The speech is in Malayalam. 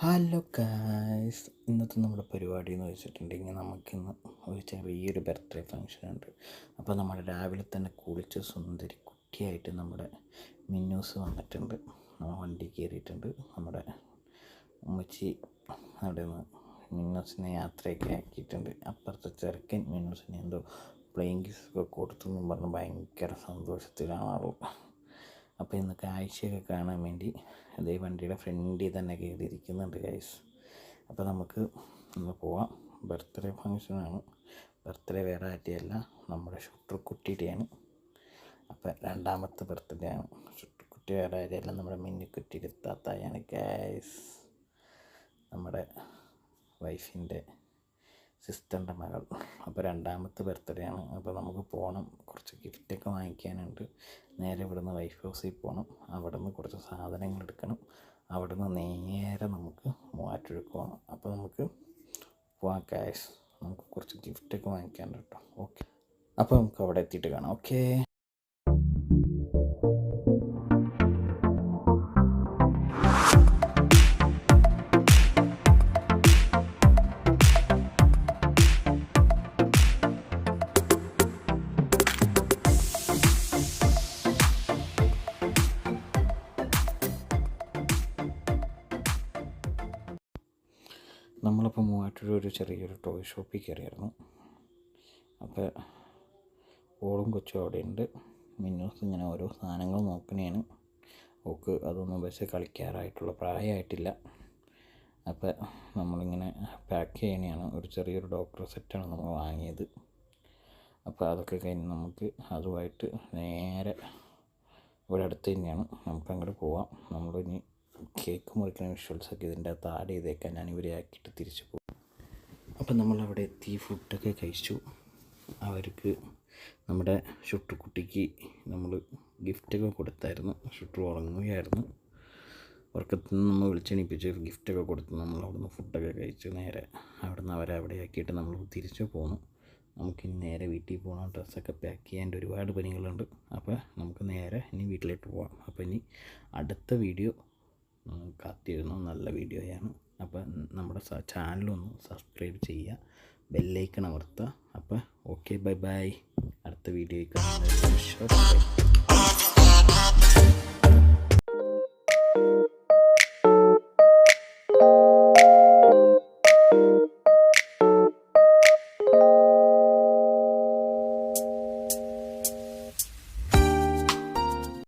ഹലോ ഗായ്സ്, ഇന്നത്തെ നമ്മുടെ പരിപാടി എന്ന് വെച്ചിട്ടുണ്ടെങ്കിൽ നമുക്കിന്ന് ഒരു ചെറിയൊരു ബർത്ത്ഡേ ഫങ്ഷൻ ഉണ്ട്. അപ്പോൾ നമ്മൾ രാവിലെ തന്നെ കുളിച്ച് സുന്ദരി കുട്ടിയായിട്ട് നമ്മുടെ മിന്നൂസ് വന്നിട്ടുണ്ട്. നമ്മൾ വണ്ടി കയറിയിട്ടുണ്ട്. നമ്മുടെ ഉമ്മച്ചി അവിടെ നിന്ന് മിന്നൂസിനെ യാത്രയൊക്കെ ആക്കിയിട്ടുണ്ട്. അപ്പുറത്തെ ചെറുക്കൻ മിന്നൂസിനെ എന്തോ പ്ലേയിങ് ഗിഫ്റ്റൊക്കെ കൊടുത്തു എന്നും പറഞ്ഞ് ഭയങ്കര സന്തോഷത്തിലാണ് ആൾ. അപ്പോൾ ഇന്ന് കാഴ്ചയൊക്കെ കാണാൻ വേണ്ടി അതേ വണ്ടിയുടെ ഫ്രണ്ടിൽ തന്നെ കയറിയിരിക്കുന്നുണ്ട് ഗൈസ്. അപ്പോൾ നമുക്ക് ഒന്ന് പോവാം. ബർത്ത്ഡേ ഫങ്ഷനാണ്. ബർത്ത്ഡേ വേറെ ആറ്റിയല്ല, നമ്മുടെ ഷുട്ടർക്കുട്ടിയുടെയാണ്. അപ്പോൾ രണ്ടാമത്തെ ബർത്ത്ഡേ ആണ്. ഷുട്ടർക്കുട്ടി വേറെ ആരെയല്ല, നമ്മുടെ മിന്നിക്കുട്ടിയുടെ താത്തായാണ് ഗൈസ്. നമ്മുടെ വൈഫിൻ്റെ സിസ്റ്ററിൻ്റെ മകൾ. അപ്പോൾ രണ്ടാമത്തെ ബർത്ത്ഡേ ആണ്. അപ്പോൾ നമുക്ക് പോകണം, കുറച്ച് ഗിഫ്റ്റൊക്കെ വാങ്ങിക്കാനുണ്ട്. നേരെ ഇവിടുന്ന് വൈഫ് ഹൗസിൽ പോകണം. അവിടെ നിന്ന് കുറച്ച് സാധനങ്ങൾ എടുക്കണം. അവിടെ നിന്ന് നേരെ നമുക്ക് മൂവാറ്റുപുഴയ്ക്ക് പോകണം. അപ്പോൾ നമുക്ക് പോവാം ഗൈസ്. നമുക്ക് കുറച്ച് ഗിഫ്റ്റൊക്കെ വാങ്ങിക്കാനുണ്ട് കേട്ടോ. ഓക്കെ, അപ്പോൾ നമുക്ക് അവിടെ എത്തിയിട്ട് കാണാം. ഓക്കെ. നമ്മളിപ്പോൾ മൂവാറ്റുപുഴ ഒരു ചെറിയൊരു ടോയ് ഷോപ്പിൽ കയറിയായിരുന്നു. അപ്പോൾ ഓളും കൊച്ചും അവിടെയുണ്ട്. മിന്നൂസ് ഇങ്ങനെ ഓരോ സാധനങ്ങൾ നോക്കണേണ്. ഓക്ക് അതൊന്നും വെച്ച് കളിക്കാറായിട്ടുള്ള പ്രായമായിട്ടില്ല. അപ്പോൾ നമ്മളിങ്ങനെ പാക്ക് ചെയ്യണതാണ്. ഒരു ചെറിയൊരു ഡോക്ടർ സെറ്റാണ് നമ്മൾ വാങ്ങിയത്. അപ്പോൾ അതൊക്കെ കഴിഞ്ഞ് നമുക്ക് അതുമായിട്ട് നേരെ ഇവിടെ അടുത്ത് തന്നെയാണ്, നമുക്ക് അങ്ങോട്ട് പോവാം. നമ്മളിനി കേക്ക് മുറിക്കുന്ന വിഷ്വൽസൊക്കെ ഇതിൻ്റെ അകത്ത് ആഡ് ചെയ്തേക്കാൻ ഞാൻ ഇവരെ ആക്കിയിട്ട് തിരിച്ചു പോകും. അപ്പം നമ്മളവിടെ എത്തി, ഫുഡൊക്കെ കഴിച്ചു. അവർക്ക് നമ്മുടെ ഷുട്ടുക്കുട്ടിക്ക് നമ്മൾ ഗിഫ്റ്റൊക്കെ കൊടുത്തായിരുന്നു. ഷുട്ടു ഉറങ്ങുകയായിരുന്നു. ഉറക്കത്തിൽ നിന്ന് നമ്മൾ വിളിച്ചെണീപ്പിച്ച് ഗിഫ്റ്റൊക്കെ കൊടുത്ത് നമ്മൾ അവിടുന്ന് ഫുഡൊക്കെ കഴിച്ച് നേരെ അവിടുന്ന് അവരെ അവിടെ ആക്കിയിട്ട് നമ്മൾ തിരിച്ചു പോന്നു. നമുക്കിനി നേരെ വീട്ടിൽ പോകണം. ഡ്രസ്സൊക്കെ പാക്ക് ചെയ്യാൻ ഒരുപാട് പണികളുണ്ട്. അപ്പോൾ നമുക്ക് നേരെ ഇനി വീട്ടിലേക്ക് പോകാം. അപ്പോൾ ഇനി അടുത്ത വീഡിയോ കാത്തിരുന്നു, നല്ല വീഡിയോയാണ്. അപ്പോൾ നമ്മുടെ ചാനലൊന്ന് സബ്സ്ക്രൈബ് ചെയ്യുക, ബെല്ലൈക്കൺ അമർത്തുക. അപ്പോൾ ഓക്കെ, ബൈ ബൈ. അടുത്ത വീഡിയോയ്ക്ക്